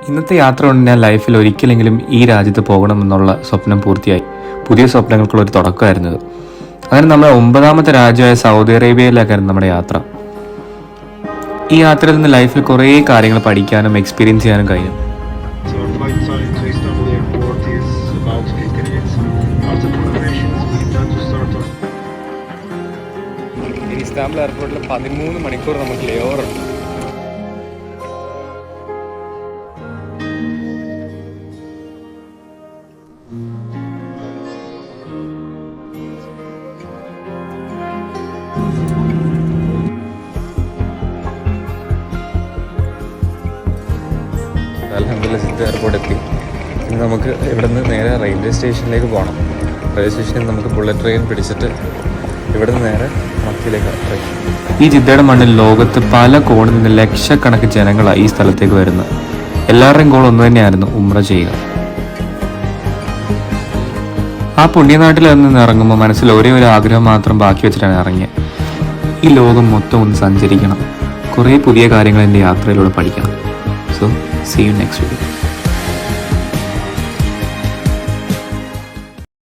ഇന്നത്തെ യാത്ര കൊണ്ട് ഞാൻ ലൈഫിൽ ഒരിക്കലെങ്കിലും ഈ രാജ്യത്ത് പോകണമെന്നുള്ള സ്വപ്നം പൂർത്തിയായി. പുതിയ സ്വപ്നങ്ങൾക്കുള്ള ഒരു തുടക്കമായിരുന്നത്. അങ്ങനെ നമ്മുടെ 9ാമത്തെ രാജ്യമായ സൗദി അറേബ്യയിലേക്കായിരുന്നു നമ്മുടെ യാത്ര. ഈ യാത്രയിൽ നിന്ന് ലൈഫിൽ കുറേ കാര്യങ്ങൾ പഠിക്കാനും എക്സ്പീരിയൻസ് ചെയ്യാനും കഴിഞ്ഞു. ഇസ്താംബുൾ എയർപോർട്ടിൽ 13 മണിക്കൂർ നമുക്ക് ലേ ഓവർ ഉണ്ട്. അൽഹംദുലില്ലാ ജിദ്ദ എയർപോർട്ട് എത്തി. ഇനി നമുക്ക് ഇവിടെ നിന്ന് നേരെ റെയിൽവേ സ്റ്റേഷനിലേക്ക് പോകണം. റെയിൽവേ സ്റ്റേഷനിൽ നമുക്ക് ബുള്ളറ്റ് ട്രെയിൻ പിടിച്ചിട്ട് ഇവിടെ നിന്ന് നേരെ മക്കയിലേക്ക് ട്രെയിൻ. ഈ ജിദ്ദയുടെ മണ്ണിൽ ലോകത്ത് പല കോണിൽ നിന്ന് ലക്ഷക്കണക്കിന് ജനങ്ങളാണ് ഈ സ്ഥലത്തേക്ക് വരുന്നത്. എല്ലാവരുടെയും ഗോൾ ഒന്ന് തന്നെയായിരുന്നു, ഉംറ ചെയ്യുക. ആ പുണ്യനാട്ടിൽ നിന്ന് ഇറങ്ങുമ്പോൾ മനസ്സിൽ ഒരേ ഒരു ആഗ്രഹം മാത്രം ബാക്കി വെച്ചിട്ടാണ് ഇറങ്ങിയത്. ഈ ലോകം മൊത്തം ഒന്ന് സഞ്ചരിക്കണം, കുറേ പുതിയ കാര്യങ്ങൾ എൻ്റെ യാത്രയിലൂടെ പഠിക്കണം. So, see you next video.